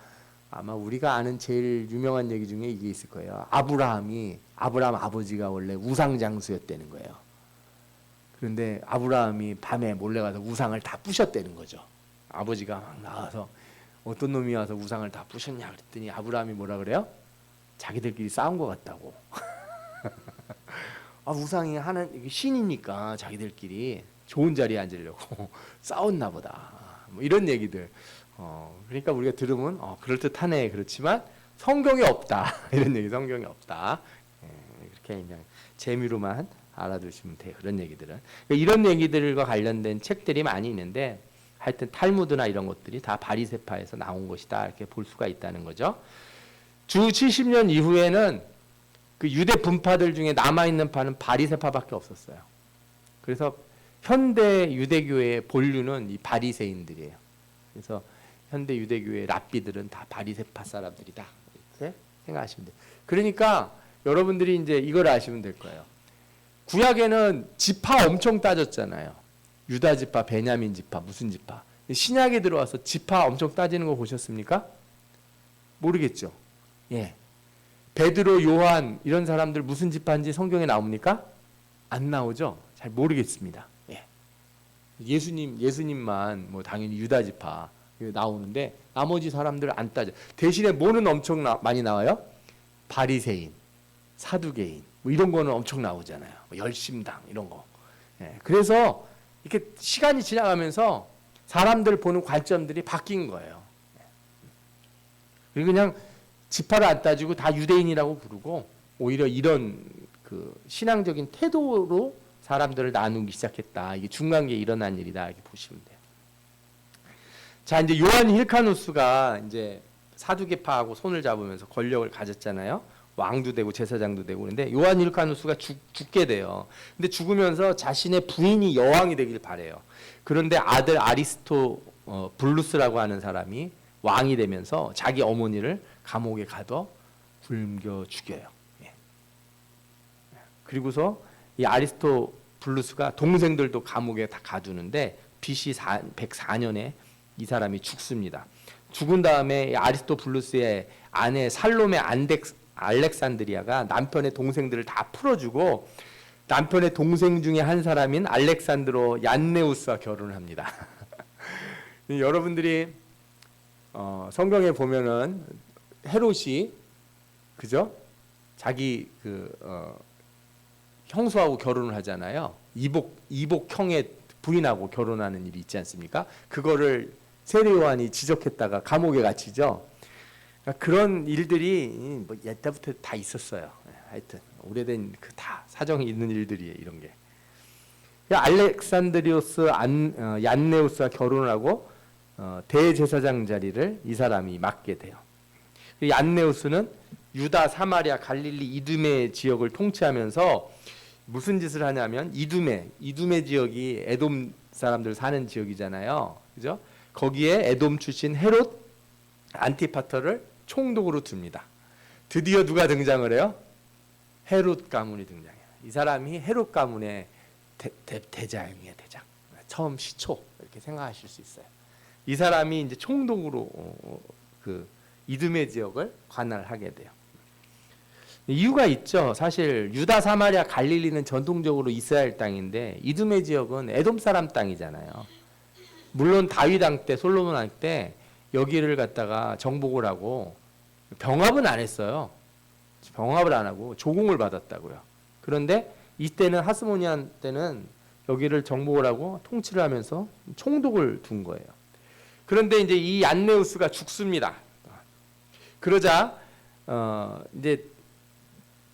아마 우리가 아는 제일 유명한 얘기 중에 이게 있을 거예요. 아브라함 아버지가 원래 우상장수였다는 거예요. 그런데 아브라함이 밤에 몰래 가서 우상을 다 부셨다는 거죠. 아버지가 막 나와서 어떤 놈이 와서 우상을 다 부셨냐 그랬더니 아브라함이 뭐라 그래요? 자기들끼리 싸운 것 같다고. 우상이 하는 신이니까 자기들끼리 좋은 자리에 앉으려고 싸웠나 보다. 뭐 이런 얘기들. 그러니까 우리가 들으면 그럴듯하네. 그렇지만 성경에 없다. 이런 얘기 성경에 없다. 이렇게 그냥 재미로만 알아두시면 돼요. 그런 얘기들은. 이런 얘기들과 관련된 책들이 많이 있는데 하여튼 탈무드나 이런 것들이 다 바리새파에서 나온 것이다. 이렇게 볼 수가 있다는 거죠. 주 70년 이후에는 그 유대 분파들 중에 남아있는 파는 바리새파밖에 없었어요. 그래서 현대 유대교의 본류는 이 바리새인들이에요. 그래서 현대 유대교의 랍비들은 다 바리새파 사람들이다. 이렇게 생각하시면 돼요. 그러니까 여러분들이 이제 이걸 아시면 될 거예요. 구약에는 지파 엄청 따졌잖아요. 유다 지파, 베냐민 지파, 무슨 지파. 신약에 들어와서 지파 엄청 따지는 거 보셨습니까? 모르겠죠. 예. 베드로, 요한 이런 사람들 무슨 지파인지 성경에 나옵니까? 안 나오죠. 잘 모르겠습니다. 예. 예수님만 뭐 당연히 유다 지파 나오는데 나머지 사람들 안 따져. 대신에 뭐는 엄청 많이 나와요? 바리새인, 사두개인 뭐 이런 거는 엄청 나오잖아요. 뭐 열심당 이런 거. 예. 그래서 이렇게 시간이 지나가면서 사람들 보는 관점들이 바뀐 거예요. 그리고 그냥 지파를 안 따지고 다 유대인이라고 부르고 오히려 이런 그 신앙적인 태도로 사람들을 나누기 시작했다. 이게 중간기에 일어난 일이다. 이렇게 보시면 돼요. 자, 이제 요한 힐카누스가 이제 사두개파하고 손을 잡으면서 권력을 가졌잖아요. 왕도 되고 제사장도 되고. 그런데 요한 힐카누스가 죽게 돼요. 근데 죽으면서 자신의 부인이 여왕이 되길 바래요. 그런데 아들 아리스토 블루스라고 하는 사람이 왕이 되면서 자기 어머니를 감옥에 가둬 굶겨 죽여요. 예. 그리고서 이 아리스토 블루스가 동생들도 감옥에 다 가두는데 BC 104년에 이 사람이 죽습니다. 죽은 다음에 아리스토 블루스의 아내 살로메 알렉산드리아가 남편의 동생들을 다 풀어주고 남편의 동생 중에 한 사람인 알렉산드로 얀네우스와 결혼을 합니다. 여러분들이 성경에 보면은 헤롯이 그죠? 자기 형수하고 결혼을 하잖아요. 이복 형의 부인하고 결혼하는 일이 있지 않습니까? 그거를 세례 요한이 지적했다가 감옥에 갇히죠. 그러니까 그런 일들이 뭐 옛날부터 다 있었어요. 하여튼 오래된 그 다 사정이 있는 일들이에요. 이런 게. 알렉산드리오스 얀네우스와 결혼을 하고 대제사장 자리를 이 사람이 맡게 돼요. 얀네우스는 유다, 사마리아, 갈릴리, 이두메 지역을 통치하면서 무슨 짓을 하냐면 이두메 지역이 에돔 사람들 사는 지역이잖아요. 그죠? 거기에 에돔 출신 헤롯 안티파터를 총독으로 둡니다. 드디어 누가 등장을 해요? 헤롯 가문이 등장해요. 이 사람이 헤롯 가문의 대장이에요, 대장. 처음 시초 이렇게 생각하실 수 있어요. 이 사람이 이제 총독으로 그 이두메 지역을 관할하게 돼요. 이유가 있죠. 사실 유다, 사마리아, 갈릴리는 전통적으로 이스라엘 땅인데 이두메 지역은 에돔 사람 땅이잖아요. 물론 다윗 왕 때, 솔로몬 왕 때 여기를 갖다가 정복을 하고 병합은 안 했어요. 병합을 안 하고 조공을 받았다고요. 그런데 이때는 하스모니안 때는 여기를 정복을 하고 통치를 하면서 총독을 둔 거예요. 그런데 이제 이 얀네우스가 죽습니다. 그러자 이제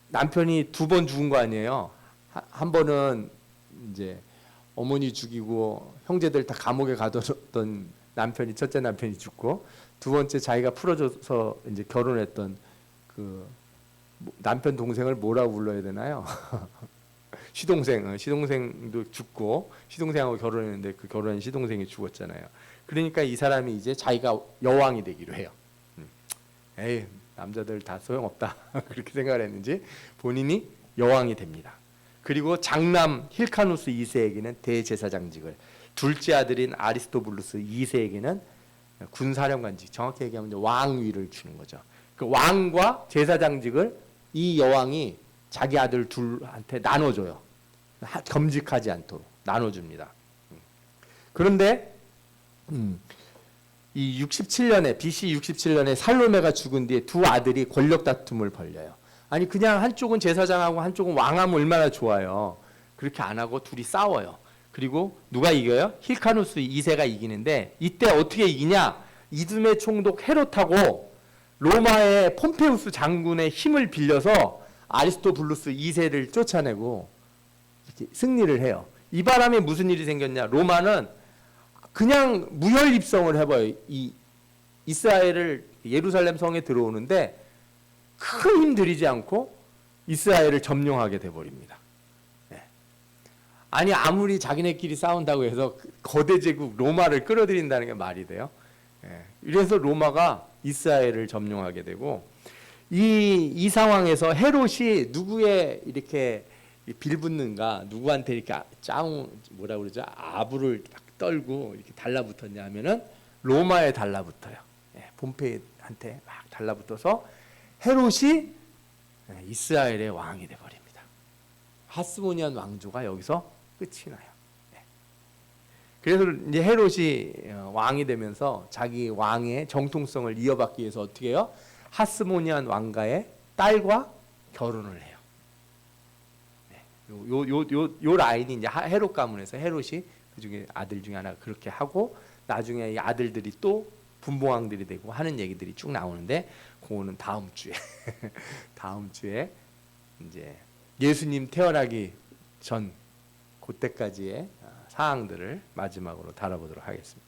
남편이 두 번 죽은 거 아니에요. 한 번은 이제 어머니 죽이고 형제들 다 감옥에 가뒀던 남편이 첫째 남편이 죽고 두 번째 자기가 풀어줘서 이제 결혼했던 그 남편 동생을 뭐라고 불러야 되나요? 시동생도 죽고 시동생하고 결혼했는데 그 결혼한 시동생이 죽었잖아요. 그러니까 이 사람이 이제 자기가 여왕이 되기로 해요. 에이 남자들 다 소용없다 그렇게 생각을 했는지 본인이 여왕이 됩니다. 그리고 장남 힐카누스 2세에게는 대제사장직을, 둘째 아들인 아리스토블루스 2세에게는 군사령관직, 정확히 얘기하면 왕위를 주는 거죠. 그 왕과 제사장직을 이 여왕이 자기 아들 둘한테 나눠줘요. 겸직하지 않도록 나눠줍니다. 그런데 이 67년에 BC 67년에 살로메가 죽은 뒤에 두 아들이 권력 다툼을 벌려요. 아니 그냥 한쪽은 제사장하고 한쪽은 왕하면 얼마나 좋아요. 그렇게 안 하고 둘이 싸워요. 그리고 누가 이겨요? 힐카누스 2세가 이기는데 이때 어떻게 이기냐? 이두메 총독 헤롯하고 로마의 폼페우스 장군의 힘을 빌려서 아리스토블루스 2세를 쫓아내고 이렇게 승리를 해요. 이 바람에 무슨 일이 생겼냐? 로마는 그냥 무혈 입성을 해봐요. 이 이스라엘을 예루살렘 성에 들어오는데 큰 힘 들이지 않고 이스라엘을 점령하게 돼버립니다. 네. 아니 아무리 자기네끼리 싸운다고 해서 거대 제국 로마를 끌어들인다는 게 말이 돼요? 네. 이래서 로마가 이스라엘을 점령하게 되고 이 상황에서 헤롯이 누구의 이렇게 빌붙는가, 누구한테 이렇게 뭐라 그러죠? 아부를 딱 떨고 이렇게 달라붙었냐 하면은 로마에 달라붙어요. 예, 폼페이한테 막 달라붙어서 헤롯이 이스라엘의 왕이 돼 버립니다. 하스모니안 왕조가 여기서 끝이 나요. 예. 그래서 이제 헤롯이 왕이 되면서 자기 왕의 정통성을 이어받기 위해서 어떻게 해요? 하스모니안 왕가의 딸과 결혼을 해요. 요 라인이 이제 헤롯 가문에서 헤롯이 그 중에 아들 중에 하나 그렇게 하고 나중에 이 아들들이 또 분봉왕들이 되고 하는 얘기들이 쭉 나오는데 그거는 다음 주에 다음 주에 이제 예수님 태어나기 전 그때까지의 사항들을 마지막으로 다뤄보도록 하겠습니다.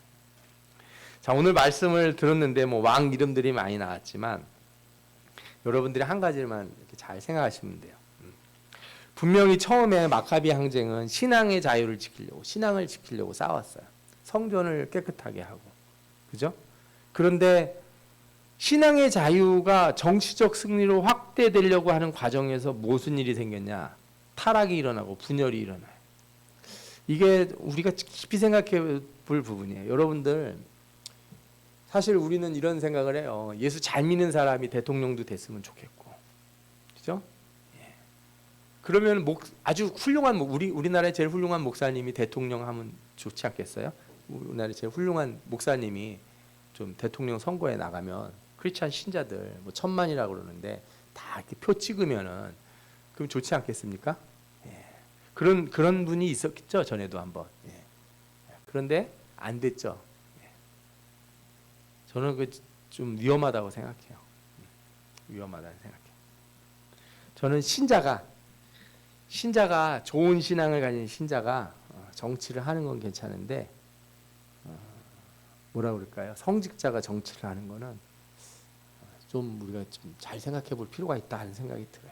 자, 오늘 말씀을 들었는데 뭐 왕 이름들이 많이 나왔지만 여러분들이 한 가지만 이렇게 잘 생각하시면 돼요. 분명히 처음에 마카비 항쟁은 신앙의 자유를 지키려고, 신앙을 지키려고 싸웠어요. 성전을 깨끗하게 하고, 그죠? 그런데 신앙의 자유가 정치적 승리로 확대되려고 하는 과정에서 무슨 일이 생겼냐? 타락이 일어나고 분열이 일어나요. 이게 우리가 깊이 생각해 볼 부분이에요. 여러분들 사실 우리는 이런 생각을 해요. 예수 잘 믿는 사람이 대통령도 됐으면 좋겠고, 그죠? 그러면 아주 훌륭한 우리나라의 제일 훌륭한 목사님이 대통령 하면 좋지 않겠어요? 우리나라의 제일 훌륭한 목사님이 좀 대통령 선거에 나가면 크리스찬 신자들 뭐 1000만이라고 그러는데 다 이렇게 표 찍으면은 그럼 좋지 않겠습니까? 예. 그런 분이 있었겠죠 전에도 한번. 예. 그런데 안 됐죠. 예. 저는 그 좀 위험하다고 생각해요. 위험하다고 생각해요. 저는 신자가 좋은 신앙을 가진 신자가 정치를 하는 건 괜찮은데 뭐라 그럴까요? 성직자가 정치를 하는 거는 좀 우리가 좀 잘 생각해 볼 필요가 있다 하는 생각이 들어요.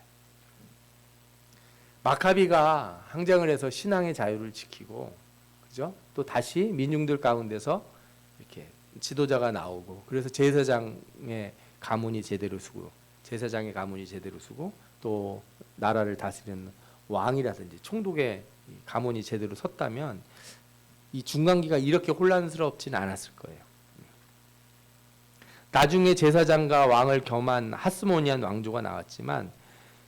마카비가 항쟁을 해서 신앙의 자유를 지키고, 그죠? 또 다시 민중들 가운데서 이렇게 지도자가 나오고, 그래서 제사장의 가문이 제대로 서고, 또 나라를 다스리는 왕이라든지 총독의 가문이 제대로 섰다면 이 중간기가 이렇게 혼란스럽지는 않았을 거예요. 나중에 제사장과 왕을 겸한 하스모니안 왕조가 나왔지만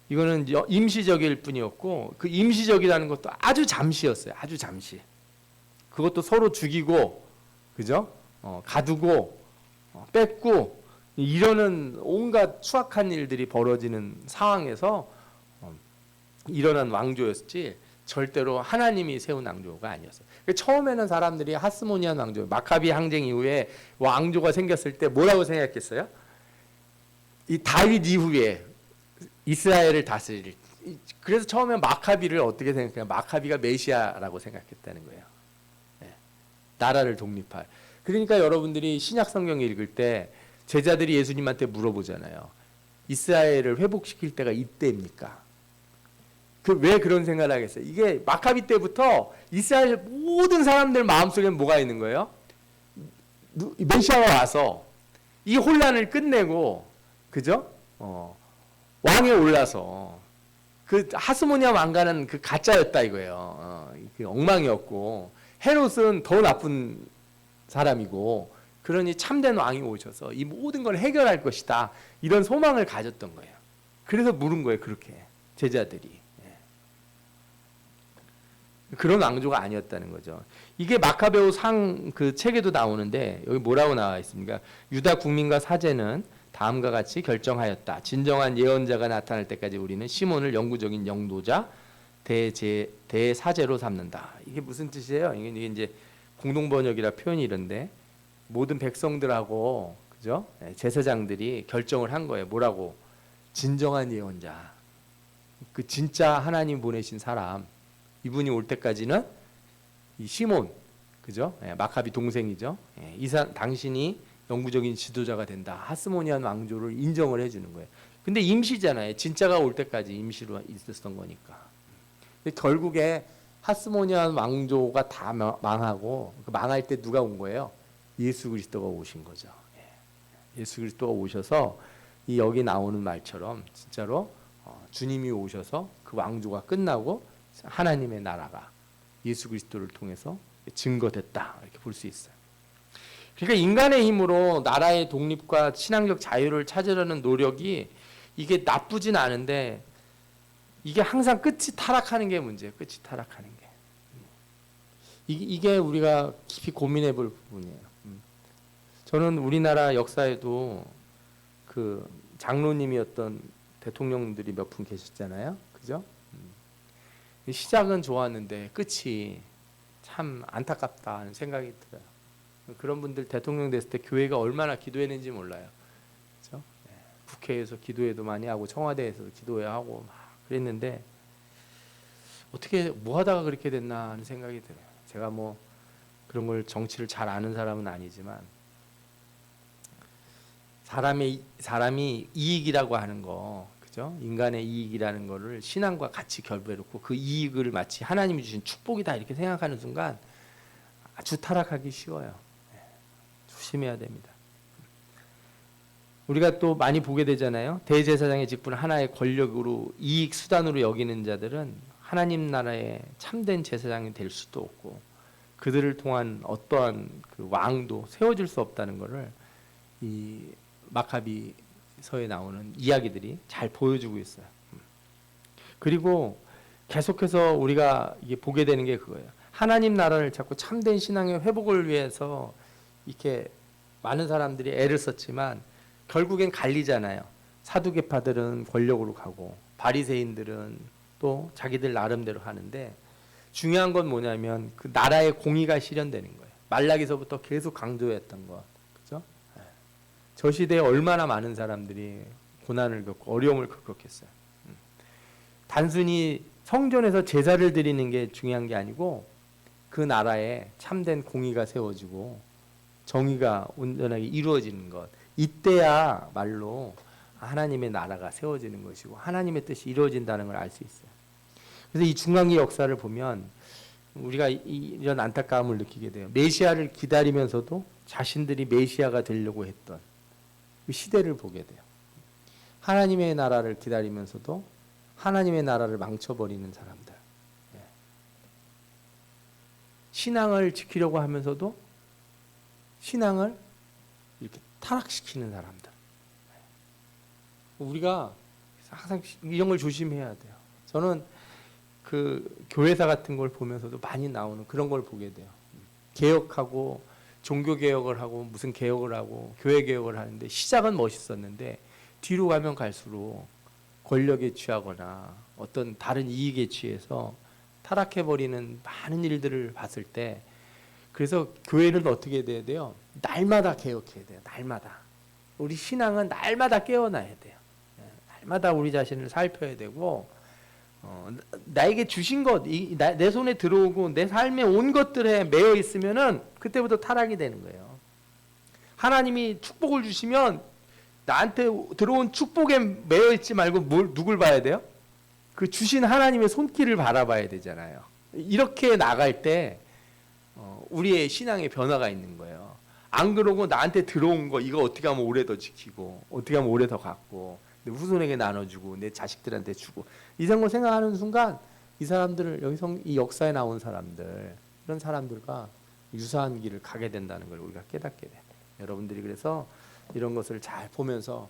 이거는 임시적일 뿐이었고 그 임시적이라는 것도 아주 잠시였어요. 아주 잠시. 그것도 서로 죽이고, 그죠? 가두고, 뺏고 이러는 온갖 추악한 일들이 벌어지는 상황에서 일어난 왕조였지 절대로 하나님이 세운 왕조가 아니었어요. 처음에는 사람들이 하스모니안 왕조, 마카비 항쟁 이후에 왕조가 생겼을 때 뭐라고 생각했어요? 이 다윗 이후에 이스라엘을 다스릴. 그래서 처음에 마카비를 어떻게 생각해요? 마카비가 메시아라고 생각했다는 거예요. 네. 나라를 독립할. 그러니까 여러분들이 신약 성경 읽을 때 제자들이 예수님한테 물어보잖아요. 이스라엘을 회복시킬 때가 이때입니까? 왜 그런 생각을 하겠어요? 이게 마카비 때부터 이스라엘 모든 사람들 마음속에 뭐가 있는 거예요? 메시아가 와서 이 혼란을 끝내고, 그죠? 왕에 올라서 그 하스모니아 왕가는 그 가짜였다 이거예요. 그 엉망이었고 헤롯은 더 나쁜 사람이고, 그러니 참된 왕이 오셔서 이 모든 걸 해결할 것이다 이런 소망을 가졌던 거예요. 그래서 물은 거예요. 그렇게 제자들이. 그런 왕조가 아니었다는 거죠. 이게 마카베오 상 그 책에도 나오는데 여기 뭐라고 나와 있습니까? 유다 국민과 사제는 다음과 같이 결정하였다. 진정한 예언자가 나타날 때까지 우리는 시몬을 영구적인 영도자 대사제로 삼는다. 이게 무슨 뜻이에요? 이게 이제 공동 번역이라 표현이 이런데 모든 백성들하고 그죠? 제사장들이 결정을 한 거예요. 뭐라고? 진정한 예언자. 그 진짜 하나님 보내신 사람. 이분이 올 때까지는 이 시몬, 그죠? 마카비 동생이죠. 당신이 영구적인 지도자가 된다. 하스모니안 왕조를 인정을 해주는 거예요. 근데 임시잖아요. 진짜가 올 때까지 임시로 있었던 거니까. 근데 결국에 하스모니안 왕조가 다 망하고 망할 때 누가 온 거예요? 예수 그리스도가 오신 거죠. 예수 그리스도가 오셔서 이 여기 나오는 말처럼 진짜로 주님이 오셔서 그 왕조가 끝나고 하나님의 나라가 예수 그리스도를 통해서 증거됐다 이렇게 볼 수 있어요. 그러니까 인간의 힘으로 나라의 독립과 신앙적 자유를 찾으려는 노력이 이게 나쁘진 않은데 이게 항상 끝이 타락하는 게 문제예요. 끝이 타락하는 게. 이게 우리가 깊이 고민해 볼 부분이에요. 저는 우리나라 역사에도 그 장로님이었던 대통령들이 몇 분 계셨잖아요. 그죠? 시작은 좋았는데 끝이 참 안타깝다 하는 생각이 들어요. 그런 분들 대통령 됐을 때 교회가 얼마나 기도했는지 몰라요. 그렇죠? 국회에서 기도회도 많이 하고 청와대에서 기도회 하고 막 그랬는데 어떻게 뭐 하다가 그렇게 됐나 하는 생각이 들어요. 제가 뭐 그런 걸 정치를 잘 아는 사람은 아니지만 사람이 이익이라고 하는 거, 그죠? 인간의 이익이라는 거를 신앙과 같이 결부해놓고 그 이익을 마치 하나님이 주신 축복이다 이렇게 생각하는 순간 아주 타락하기 쉬워요. 조심해야 됩니다. 우리가 또 많이 보게 되잖아요. 대제사장의 직분을 하나의 권력으로 이익 수단으로 여기는 자들은 하나님 나라의 참된 제사장이 될 수도 없고 그들을 통한 어떠한 그 왕도 세워질 수 없다는 것을 이 마카비서에 나오는 이야기들이 잘 보여주고 있어요. 그리고 계속해서 우리가 이게 보게 되는 게 그거예요. 하나님 나라를 자꾸 참된 신앙의 회복을 위해서 이렇게 많은 사람들이 애를 썼지만 결국엔 갈리잖아요. 사두개파들은 권력으로 가고 바리새인들은 또 자기들 나름대로 하는데 중요한 건 뭐냐면 그 나라의 공의가 실현되는 거예요. 말라기서부터 계속 강조했던 것. 그죠? 저 시대에 얼마나 많은 사람들이 고난을 겪고 어려움을 겪었겠어요. 단순히 성전에서 제사를 드리는 게 중요한 게 아니고 그 나라에 참된 공의가 세워지고 정의가 온전하게 이루어지는 것. 이때야 말로 하나님의 나라가 세워지는 것이고 하나님의 뜻이 이루어진다는 걸 알 수 있어요. 그래서 이 중간기 역사를 보면 우리가 이런 안타까움을 느끼게 돼요. 메시아를 기다리면서도 자신들이 메시아가 되려고 했던 그 시대를 보게 돼요. 하나님의 나라를 기다리면서도 하나님의 나라를 망쳐버리는 사람들. 신앙을 지키려고 하면서도 신앙을 이렇게 타락시키는 사람들. 우리가 항상 이런 걸 조심해야 돼요. 저는 그 교회사 같은 걸 보면서도 많이 나오는 그런 걸 보게 돼요. 개혁하고 종교 개혁을 하고 무슨 개혁을 하고 교회 개혁을 하는데 시작은 멋있었는데 뒤로 가면 갈수록 권력에 취하거나 어떤 다른 이익에 취해서 타락해버리는 많은 일들을 봤을 때 그래서 교회는 어떻게 돼야 돼요? 날마다 개혁해야 돼요. 날마다. 우리 신앙은 날마다 깨어나야 돼요. 날마다 우리 자신을 살펴야 되고 나에게 주신 것, 내 손에 들어오고 내 삶에 온 것들에 매여 있으면은 그때부터 타락이 되는 거예요. 하나님이 축복을 주시면 나한테 들어온 축복에 매여 있지 말고 누굴 봐야 돼요? 그 주신 하나님의 손길을 바라봐야 되잖아요. 이렇게 나갈 때 우리의 신앙의 변화가 있는 거예요. 안 그러고 나한테 들어온 거 이거 어떻게 하면 오래 더 지키고 어떻게 하면 오래 더 갖고 내 후손에게 나눠주고 내 자식들한테 주고 이런 걸 생각하는 순간 이 사람들을 여기서 이 역사에 나온 사람들 이런 사람들과 유사한 길을 가게 된다는 걸 우리가 깨닫게 돼요. 여러분들이 그래서 이런 것을 잘 보면서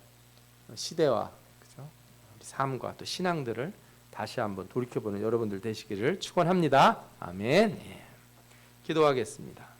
시대와 그죠? 우리 삶과 또 신앙들을 다시 한번 돌이켜보는 여러분들 되시기를 축원합니다. 아멘. 예. 기도하겠습니다.